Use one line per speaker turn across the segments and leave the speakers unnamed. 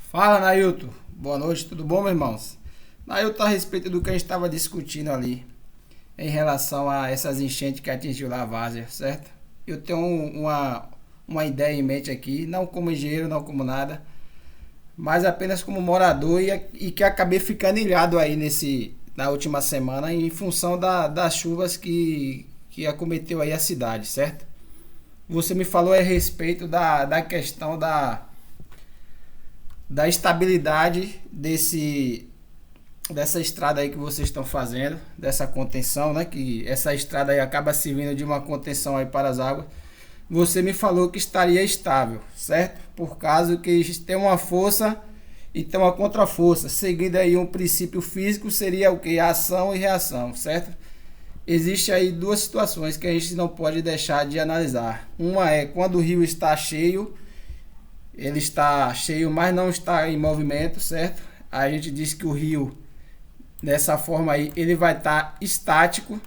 Fala, Nailton. Boa noite, tudo bom, meus irmãos? Nailton, a respeito do que a gente estava discutindo ali, em relação a essas enchentes que atingiu lá a várzea, certo? Eu tenho uma ideia em mente aqui, não como engenheiro, não como nada, mas apenas como morador e que acabei ficando ilhado aí na última semana em função das chuvas que acometeu aí a cidade, certo? Você me falou a respeito da questão da estabilidade dessa estrada aí que vocês estão fazendo, dessa contenção, né? Que essa estrada aí acaba servindo de uma contenção aí para as águas. Você me falou que estaria estável, certo? Por causa que tem uma força e tem uma contraforça. Seguindo aí um princípio físico, seria o que? Ação e reação, certo? Existe aí duas situações que a gente não pode deixar de analisar. Uma é quando o rio está cheio, ele está cheio, mas não está em movimento, certo? A gente diz que o rio, dessa forma aí, ele vai estar estático.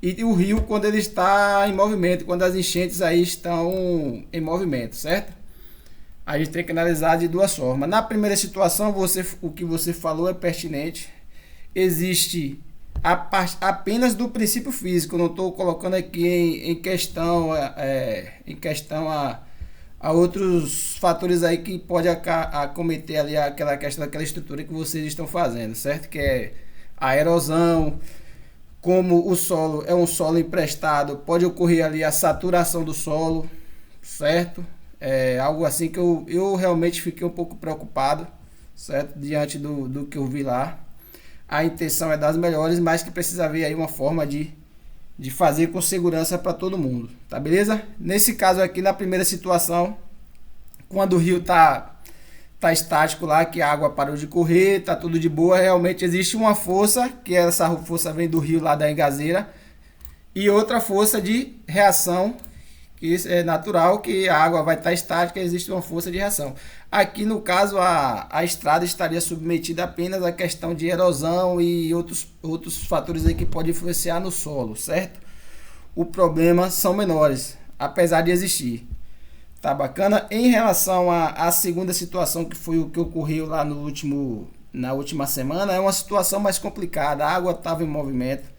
E o rio, quando ele está em movimento, quando as enchentes aí estão em movimento, certo? A gente tem que analisar de duas formas. Na primeira situação, o que você falou é pertinente. Existe apenas do princípio físico. Não estou colocando aqui em questão, a outros fatores aí que pode acometer ali aquela questão daquela estrutura que vocês estão fazendo, certo? Que é a erosão, como o solo é um solo emprestado, pode ocorrer ali a saturação do solo, certo? É algo assim que eu realmente fiquei um pouco preocupado, certo? Diante do que eu vi lá. A intenção é das melhores, mas que precisa haver aí uma forma de fazer com segurança para todo mundo, tá beleza? Nesse caso aqui, na primeira situação, quando o rio tá estático lá, que a água parou de correr, tá tudo de boa, realmente existe uma força, que essa força vem do rio lá da Engazeira, e outra força de reação, que é natural, que a água vai estar estática, existe uma força de reação. Aqui no caso a estrada estaria submetida apenas à questão de erosão e outros fatores aí que podem influenciar no solo, certo? O problema são menores, apesar de existir. Tá bacana? Em relação à segunda situação, que foi o que ocorreu lá na última semana, é uma situação mais complicada. A água estava em movimento,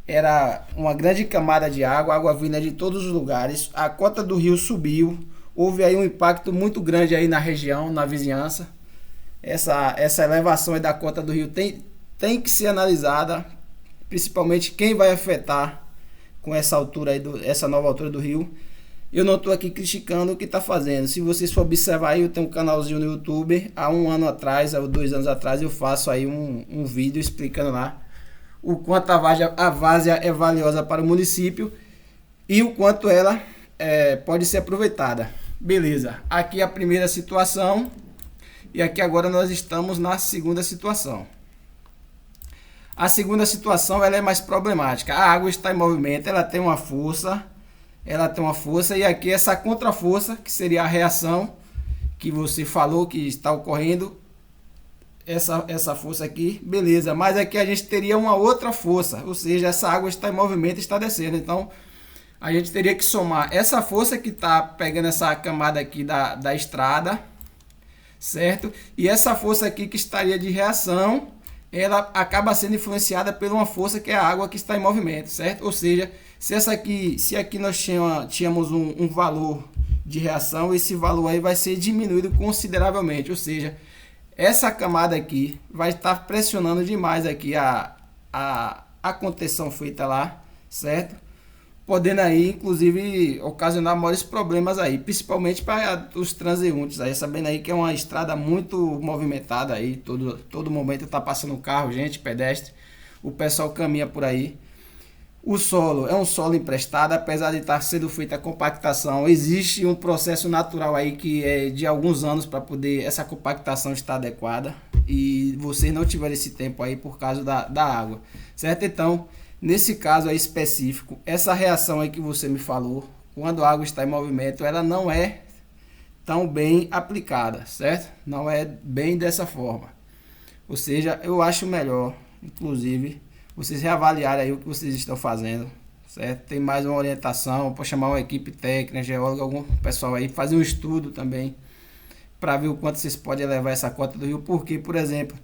era uma grande camada de água vinda de todos os lugares, a cota do rio subiu, houve aí um impacto muito grande aí na região, na vizinhança. Essa elevação aí da cota do rio tem que ser analisada, principalmente quem vai afetar com essa altura aí, essa nova altura do rio. Eu não estou aqui criticando o que está fazendo. Se vocês for observar aí, eu tenho um canalzinho no YouTube. Há um ano atrás, há 2 anos atrás, eu faço aí um vídeo explicando lá o quanto a várzea é valiosa para o município e o quanto ela pode ser aproveitada. Beleza, aqui a primeira situação e aqui agora nós estamos na segunda situação. A segunda situação ela é mais problemática. A água está em movimento, ela tem uma força e aqui essa contraforça, que seria a reação que você falou que está ocorrendo, essa força aqui, beleza, mas aqui a gente teria uma outra força, ou seja, essa água está em movimento, está descendo, então a gente teria que somar essa força que está pegando essa camada aqui da estrada, certo? E essa força aqui que estaria de reação, ela acaba sendo influenciada por uma força que é a água que está em movimento, certo? Ou seja, se aqui nós tínhamos um valor de reação, esse valor aí vai ser diminuído consideravelmente, ou seja, essa camada aqui vai estar pressionando demais aqui a contenção feita lá, certo? Podendo aí, inclusive, ocasionar maiores problemas aí, principalmente para os transeuntes aí, sabendo aí que é uma estrada muito movimentada aí, todo momento está passando carro, gente, pedestre, o pessoal caminha por aí. O solo é um solo emprestado, apesar de estar sendo feita a compactação, existe um processo natural aí que é de alguns anos para poder essa compactação estar adequada e vocês não tiveram esse tempo aí por causa da água, certo? Então, nesse caso aí específico, essa reação aí que você me falou, quando a água está em movimento, ela não é tão bem aplicada, certo? Não é bem dessa forma. Ou seja, eu acho melhor, inclusive, vocês reavaliarem aí o que vocês estão fazendo, certo? Tem mais uma orientação, para chamar uma equipe técnica, geóloga, algum pessoal aí, fazer um estudo também, para ver o quanto vocês podem elevar essa cota do rio, porque, por exemplo,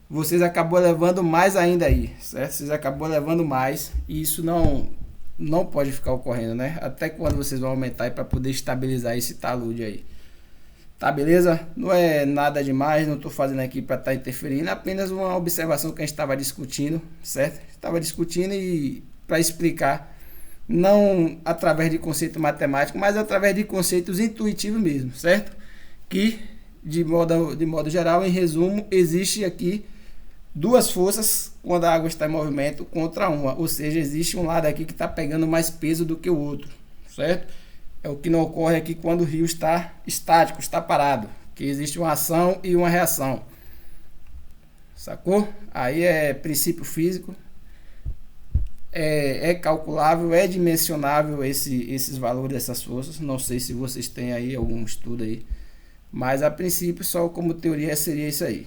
vocês acabou elevando mais ainda aí, certo? Vocês acabou elevando mais e isso não pode ficar ocorrendo, né? Até quando vocês vão aumentar para poder estabilizar esse talude aí. Tá, beleza? Não é nada demais, não estou fazendo aqui para estar interferindo, apenas uma observação que a gente estava discutindo, certo? Estava discutindo e para explicar, não através de conceito matemático, mas através de conceitos intuitivos mesmo, certo? Que, de modo geral, em resumo, existe aqui duas forças quando a água está em movimento contra uma, ou seja, existe um lado aqui que está pegando mais peso do que o outro, certo? É o que não ocorre aqui quando o rio está estático, está parado, que existe uma ação e uma reação, sacou? Aí é princípio físico, é calculável, é dimensionável esses valores dessas forças. Não sei se vocês têm aí algum estudo aí, mas a princípio só como teoria seria isso aí.